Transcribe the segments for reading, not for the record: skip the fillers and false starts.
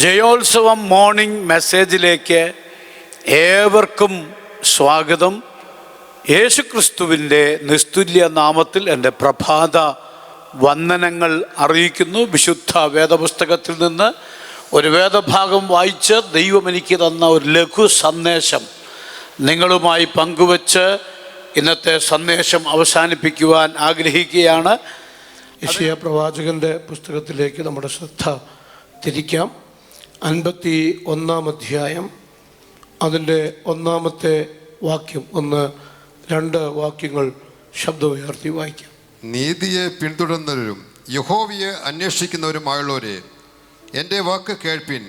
ജയോത്സവം morning മെസ്സേജിലേക്ക് ഏവർക്കും സ്വാഗതം. യേശുക്രിസ്തുവിൻ്റെ നിസ്തുല്യ നാമത്തിൽ എൻ്റെ പ്രഭാത വന്ദനങ്ങൾ അറിയിക്കുന്നു. വിശുദ്ധ വേദപുസ്തകത്തിൽ നിന്ന് ഒരു വേദഭാഗം വായിച്ച് ദൈവം എനിക്ക് തന്ന ഒരു ലഘു സന്ദേശം നിങ്ങളുമായി പങ്കുവച്ച് ഇന്നത്തെ സന്ദേശം അവസാനിപ്പിക്കുവാൻ ആഗ്രഹിക്കുകയാണ്. യെശയ്യാ പ്രവാചകൻ്റെ പുസ്തകത്തിലേക്ക് നമ്മുടെ ശ്രദ്ധ തിരിക്കാം. 51 അധ്യായം, അതിൻ്റെ 1-ാമത്തെ വാക്യം, 1-2 വാക്യങ്ങൾ ശബ്ദമുയർത്തി വായിക്കാം. നീതിയെ പിന്തുടരുന്നവരും യഹോവയെ അന്വേഷിക്കുന്നവരുമായുള്ളവരെ, എൻ്റെ വാക്ക് കേൾപ്പിൻ.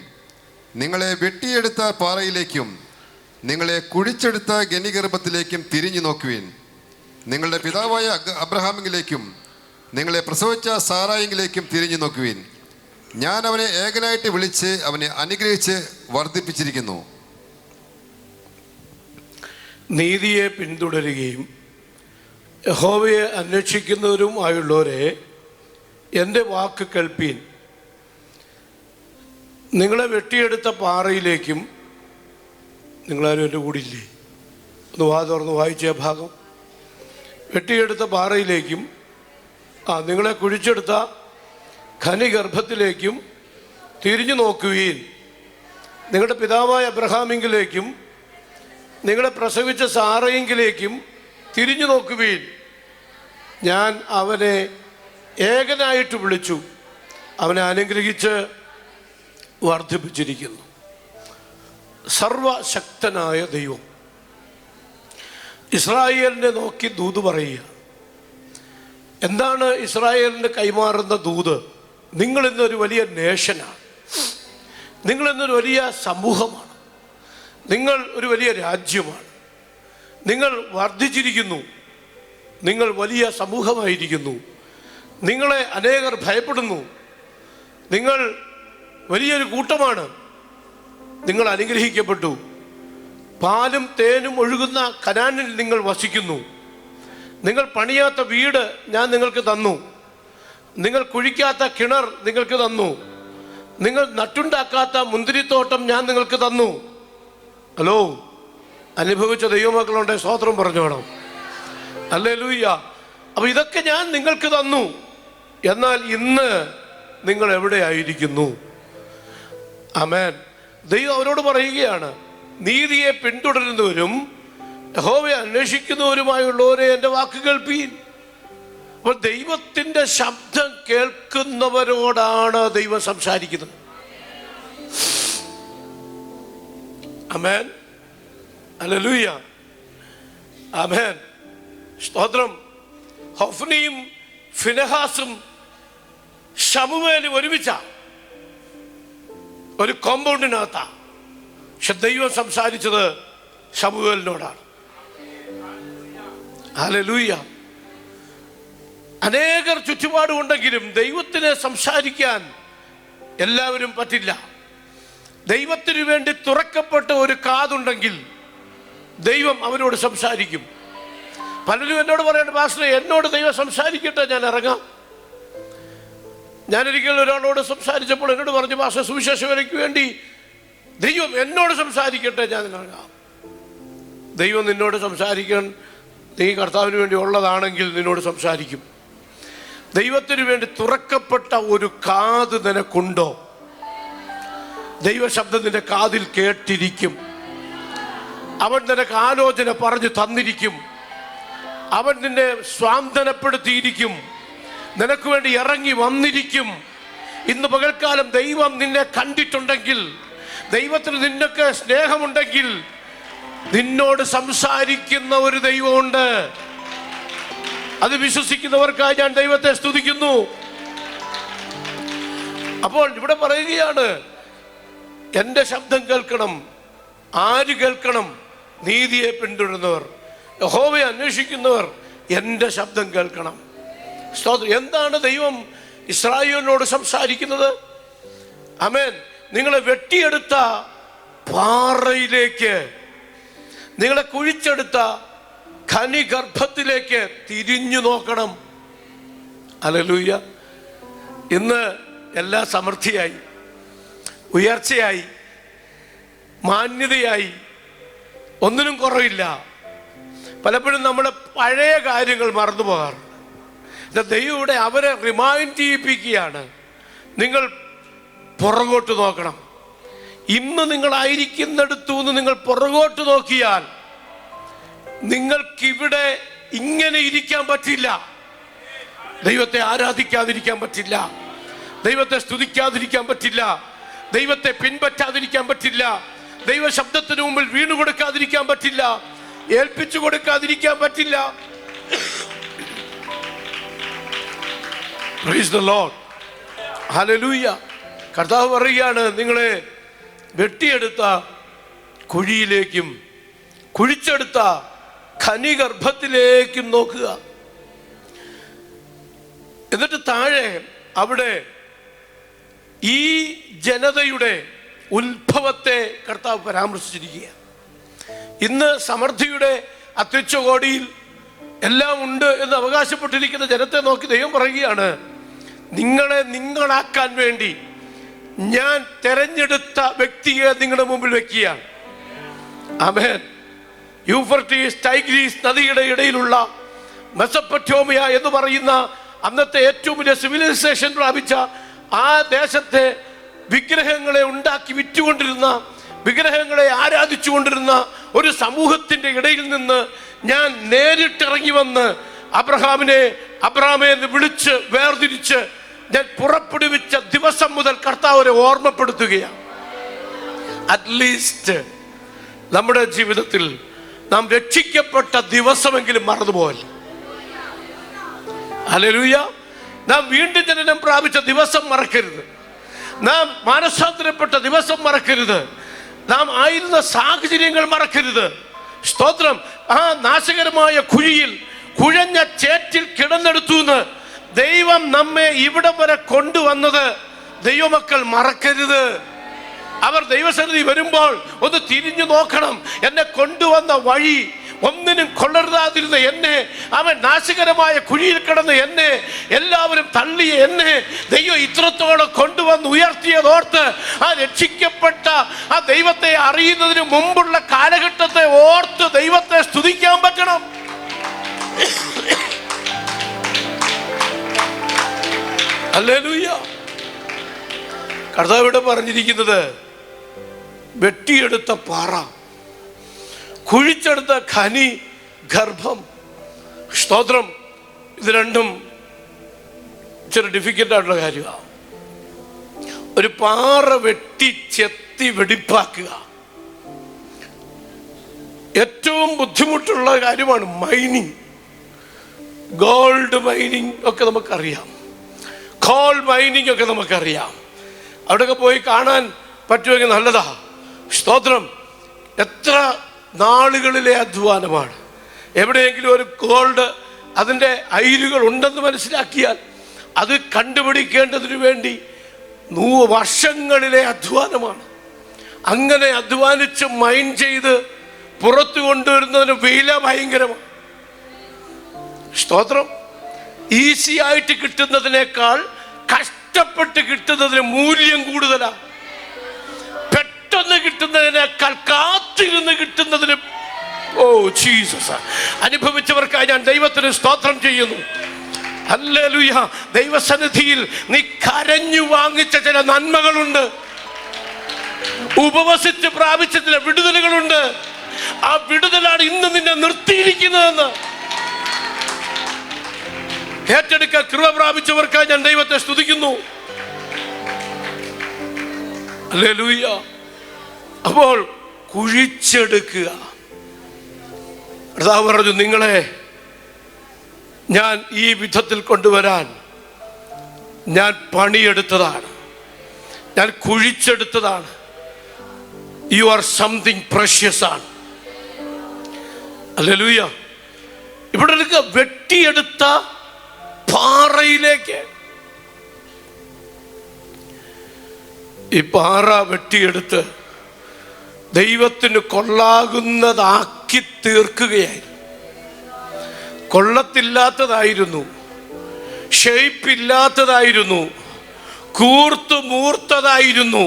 നിങ്ങളെ വെട്ടിയെടുത്ത പാറയിലേക്കും നിങ്ങളെ കുഴിച്ചെടുത്ത ഗനിഗർഭത്തിലേക്കും തിരിഞ്ഞു നോക്കുവിൻ. നിങ്ങളുടെ പിതാവായ അബ്രഹാമിലേക്കും നിങ്ങളെ പ്രസവിച്ച സാറായിലേക്കും തിരിഞ്ഞു നോക്കുവിൻ. ഞാൻ അവനെ ഏകനായിട്ട് വിളിച്ച് അവനെ അനുഗ്രഹിച്ച് വർദ്ധിപ്പിച്ചിരിക്കുന്നു. നീതിയെ പിന്തുടരുകയും യഹോവയെ അന്വേഷിക്കുന്നവരുമായുള്ളവരെ, എൻ്റെ വാക്ക് കേൾപ്പീൻ. നിങ്ങളെ വെട്ടിയെടുത്ത പാറയിലേക്കും, നിങ്ങളാരും എൻ്റെ കൂടെ ഇല്ലേ? ഒന്ന് തുറന്ന് വായിച്ച ഭാഗം. വെട്ടിയെടുത്ത പാറയിലേക്കും നിങ്ങളെ കുഴിച്ചെടുത്ത ഖനിഗർഭത്തിലേക്കും തിരിഞ്ഞു നോക്കുവീൻ. നിങ്ങളുടെ പിതാവായ അബ്രഹാമിങ്കിലേക്കും നിങ്ങളെ പ്രസവിച്ച സാറയിങ്കിലേക്കും തിരിഞ്ഞു നോക്കുവീൻ. ഞാൻ അവനെ ഏകനായിട്ട് വിളിച്ചു, അവനെ അനുഗ്രഹിച്ച് വർദ്ധിപ്പിച്ചിരിക്കുന്നു. സർവശക്തനായ ദൈവം ഇസ്രായേലിനെ നോക്കി ദൂത് പറയുക. എന്താണ് ഇസ്രായേലിന് കൈമാറുന്ന ദൂത്? നിങ്ങളിന്നൊരു വലിയ നേഷനാണ്, നിങ്ങളിന്നൊരു വലിയ സമൂഹമാണ്, നിങ്ങൾ ഒരു വലിയ രാജ്യമാണ്, നിങ്ങൾ വർദ്ധിച്ചിരിക്കുന്നു, നിങ്ങൾ വലിയ സമൂഹമായിരിക്കുന്നു, നിങ്ങളെ അനേകർ ഭയപ്പെടുന്നു, നിങ്ങൾ വലിയൊരു കൂട്ടമാണ്, നിങ്ങൾ അനുഗ്രഹിക്കപ്പെട്ടു, പാലും തേനും ഒഴുകുന്ന കനാനിൽ നിങ്ങൾ വസിക്കുന്നു, നിങ്ങൾ പണിയാത്ത വീട് ഞാൻ നിങ്ങൾക്ക് തന്നു, നിങ്ങൾ കുഴിക്കാത്ത കിണർ നിങ്ങൾക്ക് തന്നു, നിങ്ങൾ നട്ടുണ്ടാക്കാത്ത മുന്തിരിത്തോട്ടം ഞാൻ നിങ്ങൾക്ക് തന്നു. ഹലോ, അനുഭവിച്ച ദൈവമക്കളുണ്ട്, സ്തോത്രം പറഞ്ഞോണം. ഹല്ലേലൂയ. അപ്പോൾ ഇതൊക്കെ ഞാൻ നിങ്ങൾക്ക് തന്നു, എന്നാൽ ഇന്ന് നിങ്ങൾ എവിടെയായിരിക്കുന്നു? ആമേൻ. ദൈവം അവരോട് പറയുകയാണ്, നീതിയെ പിന്തുടരുന്നവരും യഹോവയെ അന്വേഷിക്കുന്നവരുമായുള്ളവരെ എൻ്റെ വാക്ക് കേൾപ്പീൻ. അപ്പോൾ ദൈവത്തിൻ്റെ ശബ്ദം കേൾക്കുന്നവരോടാണ് ദൈവം സംസാരിക്കുന്നത്. ആമേൻ. ഹല്ലേലൂയ. ആമേൻ. സ്തോത്രം. ഹൊഫ്നിയും ഫിനെഹാസും ശമൂവേലും ഒരുമിച്ച ഒരു കോമ്പൗണ്ടിനകത്താ, പക്ഷെ ദൈവം സംസാരിച്ചത് ശമൂവേലിനോടാണ്. ഹല്ലേലൂയ. അനേകർ ചുറ്റുപാടുമുണ്ടെങ്കിലും ദൈവത്തിന് സംസാരിക്കാൻ എല്ലാവരും പറ്റില്ല. ദൈവത്തിന് വേണ്ടി തുറക്കപ്പെട്ട ഒരു കാതുണ്ടെങ്കിൽ ദൈവം അവരോട് സംസാരിക്കും. പലരും എന്നോട് പറയേണ്ട, പാസ്റ്ററെ എന്നോട് ദൈവം സംസാരിക്കട്ടെ, ഞാൻ ഇറങ്ങാം. ഞാനൊരിക്കലും ഒരാളോട് സംസാരിച്ചപ്പോൾ എന്നോട് പറഞ്ഞു, പാസ്റ്റർ സുവിശേഷ വേലയ്ക്ക് വേണ്ടി ദൈവം എന്നോട് സംസാരിക്കട്ടെ, ഞാൻ ഇറങ്ങാം. ദൈവം നിന്നോട് സംസാരിക്കാൻ നീ കർത്താവിന് വേണ്ടി ഉള്ളതാണെങ്കിൽ നിന്നോട് സംസാരിക്കും. ദൈവത്തിന് വേണ്ടി തുറക്കപ്പെട്ട ഒരു കാത് നിനക്കുണ്ടോ? ദൈവശബ്ദം നിന്റെ കാതിൽ കേട്ടിരിക്കും. അവൻ നിനക്ക് ആലോചന പറഞ്ഞു തന്നിരിക്കും. അവൻ നിന്നെ സ്വാന്തനപ്പെടുത്തിയിരിക്കും. നിനക്ക് വേണ്ടി ഇറങ്ങി വന്നിരിക്കും. ഇന്ന് പകൽക്കാലം ദൈവം നിന്നെ കണ്ടിട്ടുണ്ടെങ്കിൽ, ദൈവത്തിന് നിന്നൊക്കെ സ്നേഹമുണ്ടെങ്കിൽ, നിന്നോട് സംസാരിക്കുന്ന ഒരു ദൈവമുണ്ട്. അത് വിശ്വസിക്കുന്നവർക്കായി ഞാൻ ദൈവത്തെ സ്തുതിക്കുന്നു. അപ്പോൾ ഇവിടെ പറയുകയാണ്, എൻ്റെ ശബ്ദം കേൾക്കണം. ആര് കേൾക്കണം? നീതിയെ പിന്തുടരുന്നവർ, യഹോവയെ അന്വേഷിക്കുന്നവർ എൻ്റെ ശബ്ദം കേൾക്കണം. സ്തോത്രം. എന്താണ് ദൈവം ഇസ്രായേലിനോട് സംസാരിക്കുന്നത്? ആമേൻ. നിങ്ങളെ വെട്ടിയെടുത്ത പാറയിലേക്ക്, നിങ്ങളെ കുഴിച്ചെടുത്ത ഖനിഗർഭത്തിലേക്ക് തിരിഞ്ഞു നോക്കണം. ഹല്ലേലൂയ. ഇന്ന് എല്ലാം സമൃദ്ധിയായി. ഉയർച്ചയായി, മാന്യതയായി, ഒന്നിനും കുറവില്ല. പലപ്പോഴും നമ്മുടെ പഴയ കാര്യങ്ങൾ മറന്നു പോകാറുണ്ട്. ദൈവം ഇവിടെ അവരെ റിമൈൻഡ് ചെയ്യിപ്പിക്കുകയാണ്, നിങ്ങൾ പുറകോട്ട് നോക്കണം. ഇന്ന് നിങ്ങളായിരിക്കുന്നിടത്തു നിന്ന് നിങ്ങൾ പുറകോട്ട് നോക്കിയാൽ നിങ്ങൾക്കിവിടെ ഇങ്ങനെ ഇരിക്കാൻ പറ്റില്ല. ദൈവത്തെ ആരാധിക്കാതിരിക്കാൻ പറ്റില്ല, ദൈവത്തെ സ്തുതിക്കാതിരിക്കാൻ പറ്റില്ല, ദൈവത്തെ പിൻപറ്റാതിരിക്കാൻ പറ്റില്ല, ദൈവ ശബ്ദത്തിന് മുമ്പിൽ വീണു കൊടുക്കാതിരിക്കാൻ പറ്റില്ല, ഏൽപ്പിച്ചു കൊടുക്കാതിരിക്കാൻ പറ്റില്ല. Praise the Lord. Hallelujah. കർത്താവ് പറയുകയാണ്, നിങ്ങളെ വെട്ടിയെടുത്ത കുഴിയിലേക്കും കുഴിച്ചെടുത്ത ഖനിഗർഭത്തിലേക്കും നോക്കുക. എന്നിട്ട് താഴെ അവിടെ ഈ ജനതയുടെ ഉത്ഭവത്തെ കർത്താവ് പരാമർശിച്ചിരിക്കുക. ഇന്ന് സമൃദ്ധിയുടെ അത്യുച്ചകോടിയിൽ എല്ലാം ഉണ്ട് എന്ന് അവകാശപ്പെട്ടിരിക്കുന്ന ജനത്തെ നോക്കി ദൈവം പറയുകയാണ്, നിങ്ങളെ നിങ്ങളാക്കാൻ വേണ്ടി ഞാൻ തെരഞ്ഞെടുത്ത വ്യക്തിയെ നിങ്ങളുടെ മുമ്പിൽ വെക്കുകയാണ്. ആമേൻ. യൂഫ്രട്ടീസ് ടൈഗ്രീസ് നദിയുടെ ഇടയിലുള്ള മെസൊപ്പൊട്ടേമിയ എന്ന് പറയുന്ന അന്നത്തെ ഏറ്റവും വലിയ സിവിലൈസേഷൻ പ്രാപിച്ച ആ ദേശത്തെ വിഗ്രഹങ്ങളെ ഉണ്ടാക്കി വിറ്റുകൊണ്ടിരുന്ന, വിഗ്രഹങ്ങളെ ആരാധിച്ചുകൊണ്ടിരുന്ന ഒരു സമൂഹത്തിന്റെ ഇടയിൽ നിന്ന് ഞാൻ നേരിട്ടിറങ്ങി വന്ന് അബ്രഹാമെ എന്ന് വിളിച്ച് വേർതിരിച്ച് ഞാൻ പുറപ്പെടുവിച്ച ദിവസം മുതൽ കർത്താവിനെ ഓർമ്മപ്പെടുത്തുകയാണ്. അറ്റ്ലീസ്റ്റ് നമ്മുടെ ജീവിതത്തിൽ നാം രക്ഷിക്കപ്പെട്ട ദിവസമെങ്കിലും മറന്നുപോകല്ല. ഹല്ലേലൂയ. നാം വീണ്ടും ജനനം പ്രാപിച്ച ദിവസം മറക്കരുത്, നാം മാനസാന്തരപ്പെട്ട ദിവസം മറക്കരുത്, നാം ആയിരുന്ന സാഹചര്യങ്ങൾ മറക്കരുത്. സ്തോത്രം. ആ നാശകരമായ കുഴിയിൽ, കുഴഞ്ഞ ചേറ്റിൽ കിടന്നെടുത്തുനിന്ന് ദൈവം നമ്മെ ഇവിടം വരെ കൊണ്ടുവന്നത് ദൈവമക്കൾ മറക്കരുത്. അവർ ദൈവസന്നിധി വരുമ്പോൾ ഒന്ന് തിരിഞ്ഞു നോക്കണം. എന്നെ കൊണ്ടുവന്ന വഴി ഒന്നിനും കൊള്ളരുതാതിരുന്ന എന്നെ, അവൻ നാശകരമായ കുഴിയിൽ കിടന്ന് എന്നെ എല്ലാവരും തള്ളിയ എന്നെ ദൈവം ഇത്രത്തോളം കൊണ്ടുവന്ന് ഉയർത്തിയതോർത്ത് ആ രക്ഷിക്കപ്പെട്ട ആ ദൈവത്തെ അറിയുന്നതിന് മുമ്പുള്ള കാലഘട്ടത്തെ ഓർത്ത് ദൈവത്തെ സ്തുതിക്കാൻ പറ്റണം. ഹല്ലേലൂയ. കർത്താവ് ഇവിടെ പറഞ്ഞിരിക്കുന്നത് വെട്ടിയെടുത്ത പാറ, കുഴിച്ചെടുത്ത ഖനി ഗർഭം. സ്തോത്രം. ഇത് രണ്ടും ഇച്ചിരി ഡിഫിക്കൽട്ടായിട്ടുള്ള കാര്യമാണ്. ഒരു പാറ വെട്ടി ചെത്തി വെടിപ്പാക്കുക ഏറ്റവും ബുദ്ധിമുട്ടുള്ള കാര്യമാണ്. മൈനിങ്, ഗോൾഡ് മൈനിങ് ഒക്കെ നമുക്കറിയാം, കോൾ മൈനിങ് ഒക്കെ നമുക്കറിയാം. അവിടെയൊക്കെ പോയി കാണാൻ പറ്റുമെങ്കിൽ നല്ലതാ. സ്തോത്രം. എത്ര നാളുകളിലെ അധ്വാനമാണ്. എവിടെയെങ്കിലും ഒരു ഗോൾഡ് അതിൻ്റെ അയിരുകൾ ഉണ്ടെന്ന് മനസ്സിലാക്കിയാൽ അത് കണ്ടുപിടിക്കേണ്ടതിന് വേണ്ടി വർഷങ്ങളിലെ അധ്വാനമാണ്. അങ്ങനെ അധ്വാനിച്ച് മൈൻ ചെയ്ത് പുറത്തു കൊണ്ടുവരുന്നതിന് വില ഭയങ്കരമാണ്. സ്തോത്രം. ഈസി ആയിട്ട് കിട്ടുന്നതിനേക്കാൾ കഷ്ടപ്പെട്ട് കിട്ടുന്നതിന് മൂല്യം കൂടുതലാണ്. പെട്ടെന്ന് കിട്ടുന്നതിനേക്കാൾ കാത്തിരുന്ന് കിട്ടുന്നതിന്, ഓ ജീസസ്, അനുഭവിച്ചവർക്കായി ഞാൻ ദൈവത്തിന് സ്തോത്രം ചെയ്യുന്നു. ഹല്ലേലൂയ. ദൈവസന്നിധിയിൽ നീ കരഞ്ഞു വാങ്ങിച്ച ചില നന്മകളുണ്ട്, ഉപവസിച്ച് പ്രാപിച്ച ചില വിടുതലുകളുണ്ട്. ആ വിടുതലാണ് ഇന്ന് നിന്നെ നിർത്തിയിരിക്കുന്നതെന്ന് ഏറ്റെടുക്കാൻ കൃപ പ്രാപിച്ചവർക്കായി ഞാൻ ദൈവത്തെ സ്തുതിക്കുന്നു. ഹല്ലേലൂയ. അപ്പോൾ കുഴിച്ചെടുക്കുക. കർത്താവ് പറഞ്ഞു, നിങ്ങളെ ഞാൻ ഈ വിധത്തിൽ കൊണ്ടുവരാൻ ഞാൻ പണിയെടുത്തതാണ്, ഞാൻ കുഴിച്ചെടുത്തതാണ്. യു ആർ സംതിങ് പ്രഷ്യസ് ആണ്. ഹല്ലേലൂയ. ഇവിടെ എടുക്കുക, വെട്ടിയെടുത്ത പാറയിലേക്ക്. ഈ പാറ വെട്ടിയെടുത്ത് ദൈവത്തിന് കൊള്ളാകുന്നതാക്കി തീർക്കുകയായിരുന്നു. കൊള്ളത്തില്ലാത്തതായിരുന്നു, ഷേപ്പില്ലാത്തതായിരുന്നു, കൂർത്തു മൂർത്തതായിരുന്നു.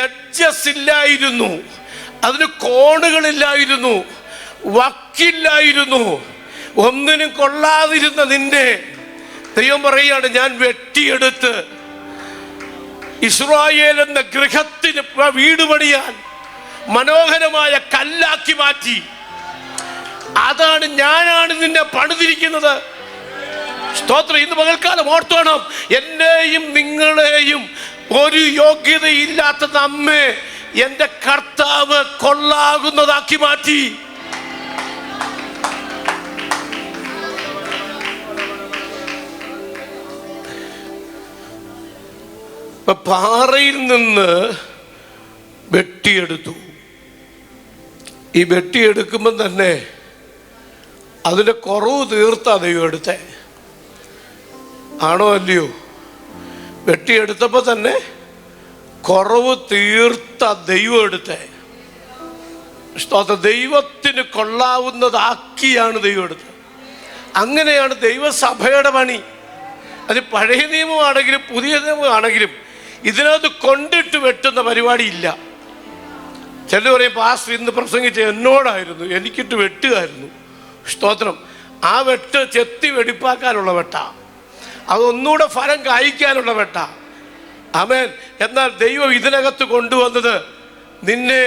എഡ്ജസ് ഇല്ലായിരുന്നു, അതിന് കോണുകളില്ലായിരുന്നു, വക്കില്ലായിരുന്നു, ഒന്നിനും കൊള്ളാതിരുന്ന നിന്നെ ദൈവം പറയുകയാണ്, ഞാൻ വെട്ടിയെടുത്ത് ഇസ്രായേൽ എന്ന ഗൃഹത്തിന് വീട് പണിയാൻ മനോഹരമായ കല്ലാക്കി മാറ്റി. അതാണ്, ഞാനാണ് നിന്നെ പണിതിരിക്കുന്നത്. സ്തോത്രം. ഇന്ന് പകൽക്കാലം ഓർത്തോണം, എന്നെയും നിങ്ങളെയും ഒരു യോഗ്യതയില്ലാത്ത നമ്മെ എൻ്റെ കർത്താവ് കൊള്ളാകുന്നതാക്കി മാറ്റി. പാറയിൽ നിന്ന് വെട്ടിയെടുത്തു. ഈ വെട്ടിയെടുക്കുമ്പം തന്നെ അതിൻ്റെ കുറവ് തീർത്താ ദൈവം എടുത്തേ. ആണോ അല്ലയോ? വെട്ടിയെടുത്തപ്പോൾ തന്നെ കുറവ് തീർത്ത ദൈവം എടുത്തേ. ദൈവത്തിന് കൊള്ളാവുന്നതാക്കിയാണ് ദൈവം എടുത്തത്. അങ്ങനെയാണ് ദൈവസഭയുടെ പണി. അത് പഴയ നിയമമാണെങ്കിലും പുതിയ നിയമമാണെങ്കിലും ഇതിനകത്ത് കൊണ്ടിട്ട് വെട്ടുന്ന പരിപാടി ഇല്ല. ചിലർ പറയും, പാസ്റ്റർ ഇന്ന് പ്രസംഗിച്ച എന്നോടായിരുന്നു, എനിക്കിട്ട് വെട്ടുകയായിരുന്നു. സ്തോത്രം. ആ വെട്ട് ചെത്തി വെടിപ്പാക്കാനുള്ള വെട്ട, അതൊന്നുകൂടെ ഫലം കായ്ക്കാനുള്ള വെട്ട. ആമേൻ. എന്നാൽ ദൈവം ഇതിനകത്ത് കൊണ്ടുവന്നത് നിന്നെ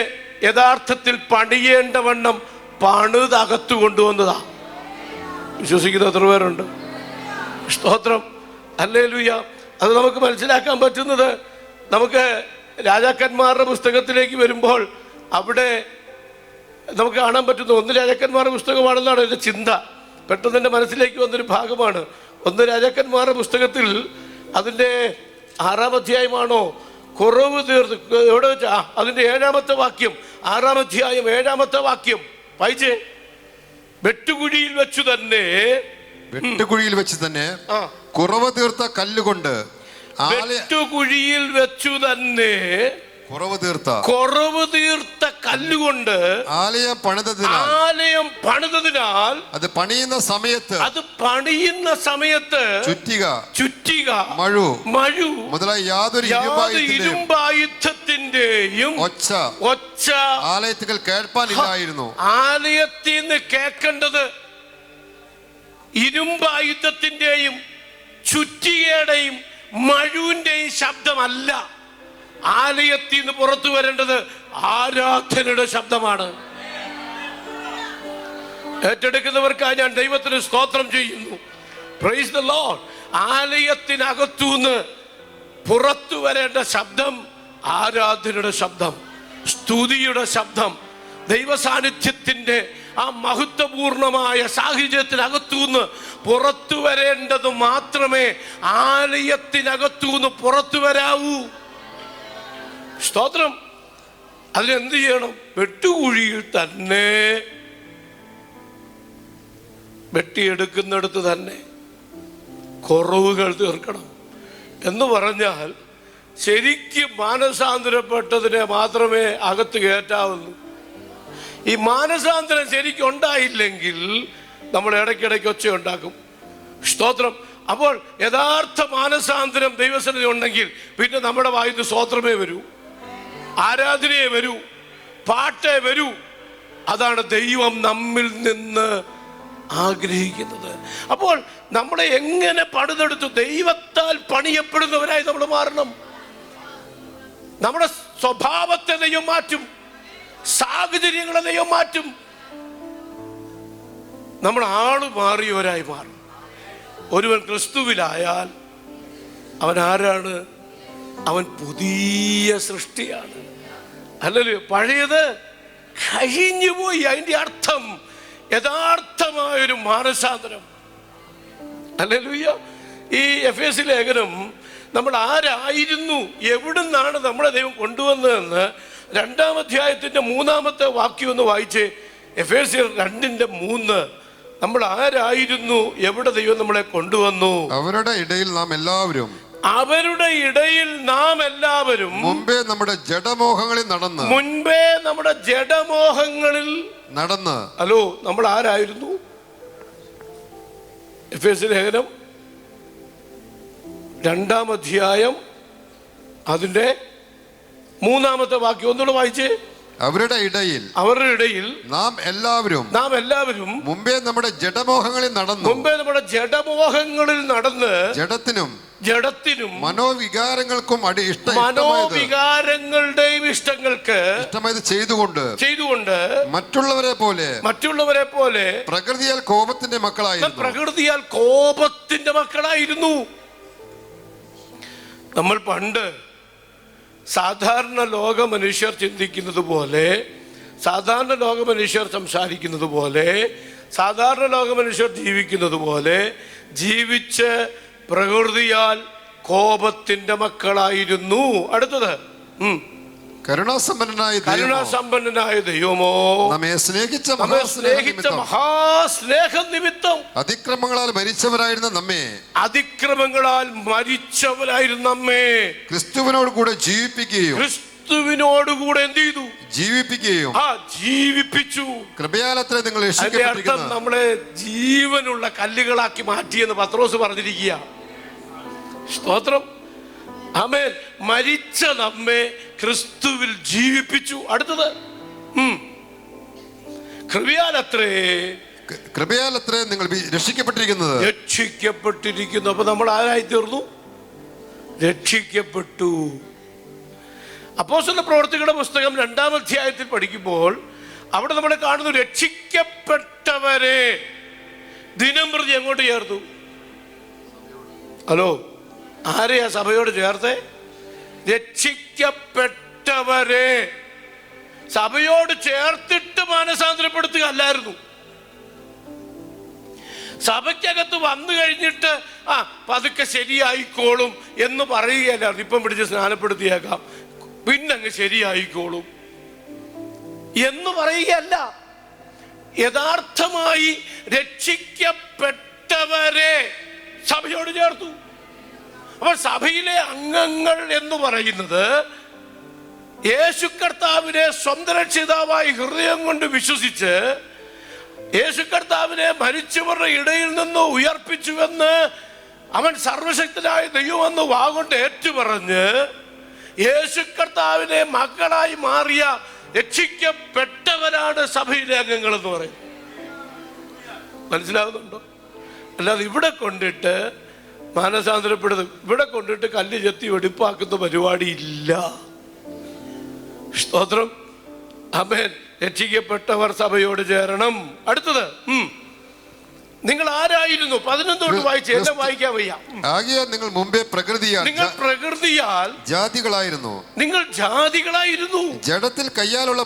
യഥാർത്ഥത്തിൽ പണിയേണ്ട വണ്ണം പണിതകത്ത് കൊണ്ടുവന്നതാ. വിശ്വസിക്കുന്ന എത്ര പേരുണ്ട്? സ്തോത്രം. ഹല്ലേലൂയ. അത് നമുക്ക് മനസ്സിലാക്കാൻ പറ്റുന്നത്, നമുക്ക് രാജാക്കന്മാരുടെ പുസ്തകത്തിലേക്ക് വരുമ്പോൾ അവിടെ നമുക്ക് കാണാൻ പറ്റുന്നു. 1 രാജാക്കന്മാരുടെ പുസ്തകമാണെന്നാണ് എൻ്റെ ചിന്ത. പെട്ടെന്ന് എൻ്റെ മനസ്സിലേക്ക് വന്നൊരു ഭാഗമാണ് 1 രാജാക്കന്മാരുടെ പുസ്തകത്തിൽ അതിൻ്റെ 6-ാം അധ്യായമാണോ, കുറവ് തീർത്ത് എവിടെ വെച്ചാ, അതിൻ്റെ 7-ാമത്തെ വാക്യം, 6-ാം അധ്യായം 7-ാമത്തെ വാക്യം വായിച്ചേ. വെട്ടുകുഴിയിൽ വെച്ച് തന്നെ കുറവ് തീർത്ത കല്ലുകൊണ്ട്, വെട്ടുകുഴിയിൽ വെച്ചു തന്നെ കുറവ് തീർത്ത കല്ലുകൊണ്ട് ആലയം പണിതതിനാൽ അത് പണിയുന്ന സമയത്ത് ചുറ്റിക മഴു മുതലായ യാതൊരു ഇരുമ്പായുധത്തിന്റെയും ഒച്ച ആലയത്തിൽ കേൾപ്പാനില്ലായിരുന്നു. ആലയത്തിൽ നിന്ന് കേൾക്കേണ്ടത് ഇരുമ്പായുധത്തിന്റെയും ചുറ്റികയുടെയും മഴുവിന്റെയും ശബ്ദമല്ല. ആലയത്തിൽ നിന്ന് പുറത്തു വരേണ്ടത് ആരാധനയുടെ ശബ്ദമാണ്. ഏറ്റെടുക്കുന്നവർക്കായി ഞാൻ ദൈവത്തിന് സ്തോത്രം ചെയ്യുന്നു. Praise the Lord. ആലയത്തിനകത്തുനിന്ന് പുറത്തു വരേണ്ട ശബ്ദം ആരാധനയുടെ ശബ്ദം, സ്തുതിയുടെ ശബ്ദം, ദൈവ സാന്നിധ്യത്തിന്റെ ആ മഹത്വപൂർണമായ സാഹചര്യത്തിനകത്തുനിന്ന് പുറത്തു വരേണ്ടത് മാത്രമേ ആലയത്തിനകത്തുനിന്ന് പുറത്തു വരാവൂ. സ്തോത്രം. അതിനെന്ത് ചെയ്യണം? വെട്ടുകുഴിയിൽ തന്നെ, വെട്ടിയെടുക്കുന്നിടത്ത് തന്നെ കുറവുകൾ തീർക്കണം. എന്ന് പറഞ്ഞാൽ ശരിക്കും മാനസാന്തരപ്പെട്ടതിനെ മാത്രമേ അകത്ത് കയറ്റാവുള്ളൂ. ഈ മാനസാന്തരം ശരിക്കും ഉണ്ടായില്ലെങ്കിൽ നമ്മൾ ഇടയ്ക്കിടയ്ക്ക് ഒച്ച ഉണ്ടാക്കും. സ്തോത്രം. അപ്പോൾ യഥാർത്ഥ മാനസാന്തരം ദൈവസന്നിധി ഉണ്ടെങ്കിൽ പിന്നെ നമ്മുടെ വായിന്ന് സ്തോത്രമേ വരൂ, ആരാധനയെ വരൂ, പാട്ടേ വരൂ. അതാണ് ദൈവം നമ്മിൽ നിന്ന് ആഗ്രഹിക്കുന്നത്. അപ്പോൾ നമ്മളെ എങ്ങനെ പണിതെടുത്തു? ദൈവത്താൽ പണിയപ്പെടുന്നവരായി നമ്മൾ മാറണം. നമ്മുടെ സ്വഭാവത്തെ ദൈവം മാറ്റും, സാഹചര്യങ്ങളെ ദൈവം മാറ്റും. നമ്മൾ ആള് മാറിയവരായി മാറും. ഒരുവൻ ക്രിസ്തുവിലായാൽ അവൻ ആരാണ്? അവൻ പുതിയ സൃഷ്ടിയാണ്. അല്ലല്ലോ, പഴയത് കഴിഞ്ഞുപോയി. അതിൻ്റെ അർത്ഥം യഥാർത്ഥമായൊരു മാനസാന്തരം. ഹല്ലേലൂയ. ഈ എഫേസ്യ ലേഖനം നമ്മൾ ആരായിരുന്നു, എവിടുന്നാണ് നമ്മളെ ദൈവം കൊണ്ടുവന്നതെന്ന് 2-ാം അധ്യായത്തിന്റെ 3-ാമത്തെ വാക്യം ഒന്ന് വായിച്ചേ. എഫേസ്യർ 2:3. നമ്മൾ ആരായിരുന്നു, എവിടെ ദൈവം നമ്മളെ കൊണ്ടുവന്നു? അവരുടെ ഇടയിൽ നാം എല്ലാവരും മുൻപേ നമ്മുടെ ജഡമോഹങ്ങളിൽ നടന്ന്. ഹലോ, നമ്മൾ ആരായിരുന്നു? എഫേസ്യ ലേഖനം 2-ാം അധ്യായം അതിൻ്റെ മൂന്നാമത്തെ വാക്യം ഒന്നുകൂടെ വായിച്ചേ. അവരുടെ ഇടയിൽ നാം എല്ലാവരും മുമ്പേ നമ്മുടെ ജഡമോഹങ്ങളിൽ നടന്ന് ജഡത്തിനും മനോവികാരങ്ങളുടെയും ഇഷ്ടങ്ങൾക്ക് ചെയ്തുകൊണ്ട് മറ്റുള്ളവരെ പോലെ പ്രകൃതിയാൽ കോപത്തിന്റെ മക്കളായിരുന്നു. നമ്മൾ പണ്ട് സാധാരണ ലോക മനുഷ്യർ ചിന്തിക്കുന്നത് പോലെ, സാധാരണ ലോക മനുഷ്യർ സംസാരിക്കുന്നത് പോലെ, സാധാരണ ലോക മനുഷ്യർ ജീവിക്കുന്നത് പോലെ ജീവിച്ച് പ്രകൃതിയാൽ കോപത്തിന്റെ മക്കളായിരുന്നു. അടുത്തത് കരുണാസമ്പന്നനായ ദൈവമോ നമ്മെ സ്നേഹിച്ച മഹാസ്നേഹം നിമിത്തം അതിക്രമങ്ങളാൽ മരിച്ചവരായിരുന്ന നമ്മെ ക്രിസ്തുവിനോട് കൂടെ എന്ത് ചെയ്തു? ജീവിപ്പിച്ചു. കൃപയാലത്രേ നിങ്ങൾ രക്ഷിക്കപ്പെട്ടിരിക്കുന്നത്. നമ്മളെ ജീവനുള്ള കല്ലുകളാക്കി മാറ്റിയെന്ന് പത്രോസ് പറഞ്ഞിരിക്കുക. സ്തോത്രം. ആമേൻ. മരിച്ച നമ്മെ ക്രിസ്തുവിൽ ജീവിപ്പിച്ചു. അടുത്തത് കൃപയാലത്രേ നിങ്ങൾ രക്ഷിക്കപ്പെട്ടിരിക്കുന്നു. അപ്പൊ നമ്മൾ ആരായി തീർന്നു? രക്ഷിക്കപ്പെട്ടു. അപ്പോസ്തല പ്രവൃത്തികളുടെ പുസ്തകം 2-ാം അധ്യായത്തിൽ പഠിക്കുമ്പോൾ അവിടെ നമ്മൾ കാണുന്നു, രക്ഷിക്കപ്പെട്ടവരെ ദിനം പ്രതി എങ്ങോട്ട് ചേർത്തു? ഹലോ, ആരെയാ സഭയോട് ചേർത്ത്? രക്ഷിക്കപ്പെട്ടവരെ സഭയോട് ചേർത്തിട്ട് മാനസാന്തരപ്പെടുത്തുക അല്ലായിരുന്നു. സഭയ്ക്കകത്ത് വന്നു കഴിഞ്ഞിട്ട് പതുക്കെ ശരിയായിക്കോളും എന്ന് പറയുകയല്ലായിരുന്നു. ഇപ്പം പിടിച്ച് സ്നാനപ്പെടുത്തിയേക്കാം, പിന്നങ്ങ് ശരിയായിക്കോളും എന്ന് പറയുകയല്ല. യഥാർത്ഥമായി രക്ഷിക്കപ്പെട്ടവരെ സഭയോട് ചേർത്തു. അപ്പോൾ സഭയിലെ അംഗങ്ങൾ എന്ന് പറയുന്നത് യേശു കർത്താവിനെ സ്വന്തം രക്ഷിതാവായി ഹൃദയം കൊണ്ട് വിശ്വസിച്ച് യേശു കർത്താവിനെ മരിച്ചവരുടെ ഇടയിൽ നിന്ന് ഉയർപ്പിച്ചുവെന്ന് അവൻ സർവശക്തനായ ദൈവമെന്ന് വാഗൊണ്ട് ഏറ്റുപറഞ്ഞ് യേശു കർത്താവിനെ മക്കളായി മാറിയ രക്ഷിക്കപ്പെട്ടവരാണ് സഭയിലെ അംഗങ്ങൾ എന്ന് പറയുന്നത്. മനസ്സിലാകുന്നുണ്ടോ? അല്ലാതെ ഇവിടെ കൊണ്ടിട്ട് മാനസാന്തരപ്പെടുന്നത്, ഇവിടെ കൊണ്ടിട്ട് കല്ല് ചെത്തി വെടിപ്പാക്കുന്ന പരിപാടി ഇല്ല. സ്തോത്രം. ആമേൻ. രക്ഷിക്കപ്പെട്ടവർ സഭയോട് ചേരണം. അടുത്തത് നിങ്ങൾ ആരായിരുന്നു? 11 തൊട്ട് വായിച്ച് എന്നെ വായിക്കാൻ വയ്യ. ആകയാൽ നിങ്ങൾ മുമ്പേ പ്രകൃതിയാൽ ജാതികളായിരുന്നു. നിങ്ങൾ ജാതികളായിരുന്നു. ജഡത്തിൽ കയ്യാലുള്ള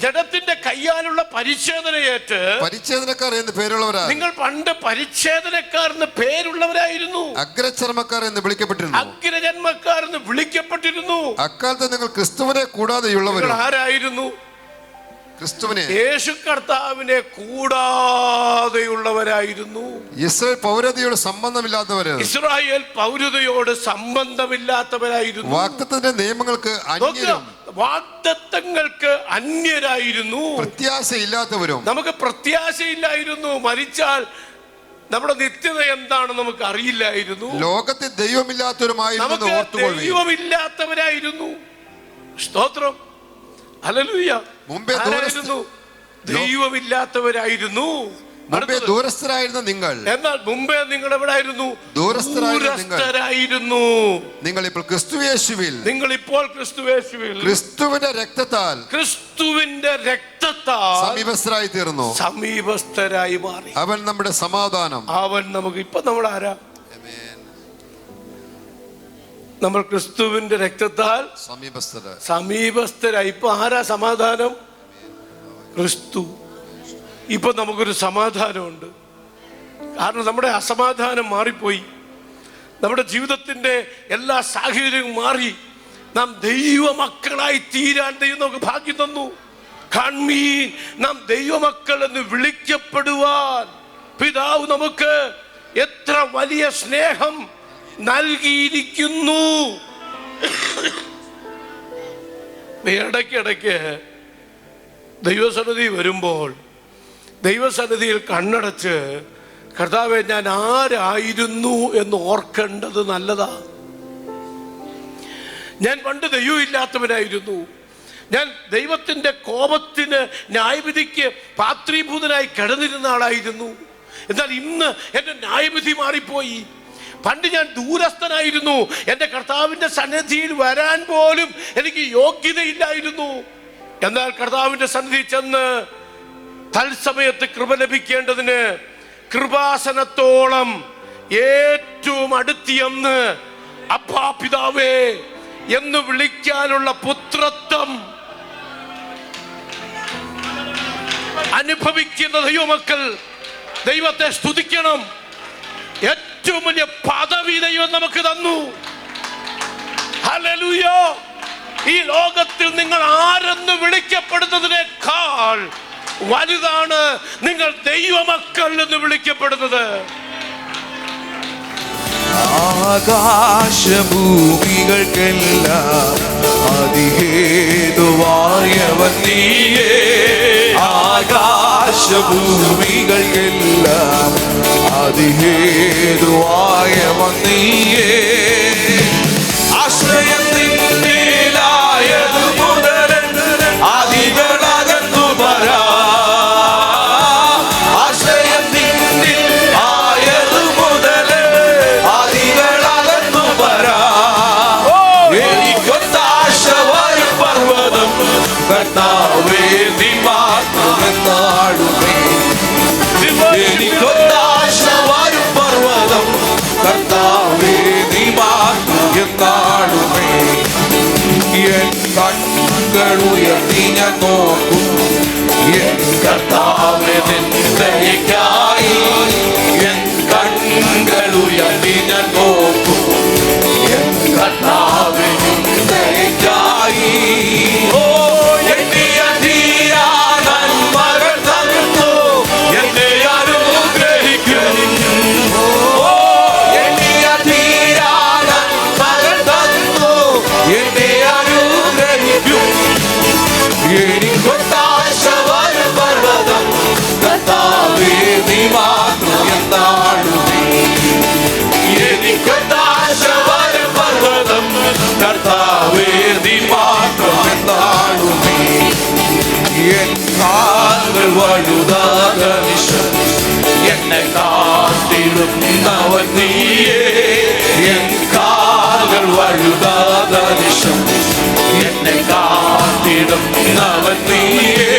ജഡത്തിന്റെ കയ്യാലുള്ള പരിച്ഛേദനയേറ്റ് പരിച്ഛേദനക്കാർ എന്ന് പേരുള്ളവരാ. നിങ്ങൾ പണ്ട് പരിച്ഛേദനക്കാർ എന്ന് പേരുള്ളവരായിരുന്നു. അഗ്രചർമ്മക്കാർ എന്ന് വിളിക്കപ്പെട്ടിരുന്നു. അഗ്രജന്മക്കാർ എന്ന് വിളിക്കപ്പെട്ടിരുന്നു. അക്കാലത്ത് നിങ്ങൾ ക്രിസ്തുവിനെ കൂടാതെയുള്ളവർ ആരായിരുന്നു? ക്രിസ്തുവിനെ, യേശു കർത്താവിനെ കൂടാതെയുള്ളവരായിരുന്നു. ഇസ്രായേൽ പൗരതയോട് സംബന്ധമില്ലാത്തവരായിരുന്നു. വാഗ്ദത്തത്തിന്റെ നിയമങ്ങൾക്ക് വാഗ്ദത്തങ്ങൾക്ക് അന്യരായിരുന്നു. പ്രത്യാശയില്ലാത്തവരും. നമുക്ക് പ്രത്യാശയില്ലായിരുന്നു. മരിച്ചാൽ നമ്മുടെ നിത്യത എന്താണെന്ന് നമുക്ക് അറിയില്ലായിരുന്നു. ലോകത്തിൽ ദൈവമില്ലാത്തവരായിരുന്നു. സ്തോത്രം. ഹല്ലേലൂയ. ദൈവമില്ലാത്തവരായിരുന്നു. ദൂരസ്ഥരായിരുന്ന നിങ്ങൾ. എന്നാൽ മുമ്പേ നിങ്ങൾ എവിടായിരുന്നു? ദൂരസ്ഥരായിരുന്നു. നിങ്ങൾ ഇപ്പോൾ ക്രിസ്തുയേശുവിൽ. ക്രിസ്തുവിന്റെ രക്തത്താൽ സമീപസ്ഥരായി തീർന്നു. സമീപസ്ഥരായി മാറി. അവൻ നമ്മുടെ സമാധാനം. അവൻ നമുക്ക്. ഇപ്പൊ നമ്മൾ ആരാ? നമ്മൾ ക്രിസ്തുവിന്റെ രക്തത്താൽ സമീപസ്ഥരായി. ഇപ്പൊ ആരാ സമാധാനം? ക്രിസ്തു. ഇപ്പൊ നമുക്കൊരു സമാധാനമുണ്ട്. കാരണം നമ്മുടെ അസമാധാനം മാറിപ്പോയി. നമ്മുടെ ജീവിതത്തിന്റെ എല്ലാ സാഹചര്യവും മാറി. നാം ദൈവമക്കളായി തീരാൻ ദൈവം നമുക്ക് ഭാഗ്യം തന്നു. കാൺമീൻ, നാം ദൈവമക്കൾ എന്ന് വിളിക്കപ്പെടുവാൻ പിതാവ് നമുക്ക് എത്ര വലിയ സ്നേഹം നൽകിയിരിക്കുന്നു. ഇടയ്ക്കിടയ്ക്ക് ദൈവസന്നിധി വരുമ്പോൾ ദൈവസന്നിധിയിൽ കണ്ണടച്ച് കർത്താവേ ഞാൻ ആരായിരുന്നു എന്ന് ഓർക്കേണ്ടത് നല്ലതാ. ഞാൻ പണ്ട് ദൈവമില്ലാത്തവനായിരുന്നു. ഞാൻ ദൈവത്തിൻ്റെ കോപത്തിന്, ന്യായവിധിക്ക് പാത്രീഭൂതനായി കിടന്നിരുന്ന ആളായിരുന്നു. എന്നാൽ ഇന്ന് എൻ്റെ ന്യായവിധി മാറിപ്പോയി. പണ്ട് ഞാൻ ദൂരസ്ഥനായിരുന്നു. എൻ്റെ കർത്താവിൻ്റെ സന്നിധിയിൽ വരാൻ പോലും എനിക്ക് യോഗ്യതയില്ലായിരുന്നു. എന്നാൽ കർത്താവിൻ്റെ സന്നിധി ചെന്ന് തത്സമയത്ത് കൃപ ലഭിക്കേണ്ടതിന് കൃപാസനത്തോളം ഏറ്റവും അടുത്തിയെന്ന് അപ്പാ പിതാവേ എന്ന് വിളിക്കാനുള്ള പുത്രത്വം അനുഭവിക്കുന്ന ദൈവമക്കൾ ദൈവത്തെ സ്തുതിക്കണം. ഏറ്റവും വലിയ പദവി ദൈവം നമുക്ക് തന്നു. ഹല്ലേലൂയ. ഈ ലോകത്തിൽ നിങ്ങൾ ആരെന്ന് വിളിക്കപ്പെടുന്നതിനേക്കാൾ വലുതാണ് നിങ്ങൾ ദൈവമക്കൾ എന്ന് വിളിക്കപ്പെടുന്നത്. ആകാശഭൂമികൾക്കെല്ലാം അതിഹേതുവായവൻ നീയേ. ആകാശഭൂമികൾക്കെല്ലാം അതിഹേതുവായവൻ നീയേ. ആശ്രയം നിന്നിലായതു മുതൽ ആദികളകന്നു വരാ. ആശ്രയം നിന്നിൽ ആയതു മുതൽ ആദികളകന്നു വരാ. എനിക്കൊത്താശവായ പർവ്വതം കർത്താവേ നീ മാത്രമെന്നാടുമേ. എനിക്കൊത്താശവായ പർവ്വതം കർത്താവേ നീ മാത്രമെന്നാടുമേ. എൻ കണ്ണുകൾ ഉയർത്തി ഞാൻ നോക്കും എൻ കർത്താവേ നിൻ ദയയ്ക്കായി. എൻ കണ്ണുകൾ ഉയർത്തി ഞാൻ നോക്കും എൻ കർത്താവേ നിൻ ദയയ്ക്കായി. ഓ എണ്ണിയ തീരാൻ മകൾ തന്നു എന്നെ അനുഗ്രഹിക്കും. ഓ എണ്ണിയ തീരാൻ മകൾ തന്നു എന്നെ അനുഗ്രഹിക്കും. എനിക്കൊത്താശവായ പർവ്വതം കർത്താവേ നീ മാത്രം എന്നാടുമേ. എനിക്കൊത്താശവായ പർവ്വതം കർത്താവേ നീ മാത്രം എന്നാടുമേ. എൻ കാലുകൾ വഴുതാത നിശം എന്നെ കാത്തിടുന്നവൻ നീയേ. എൻ കാലുകൾ വഴുതാത നിശം എന്നെ കാത്തിടുന്നവൻ നീയേ.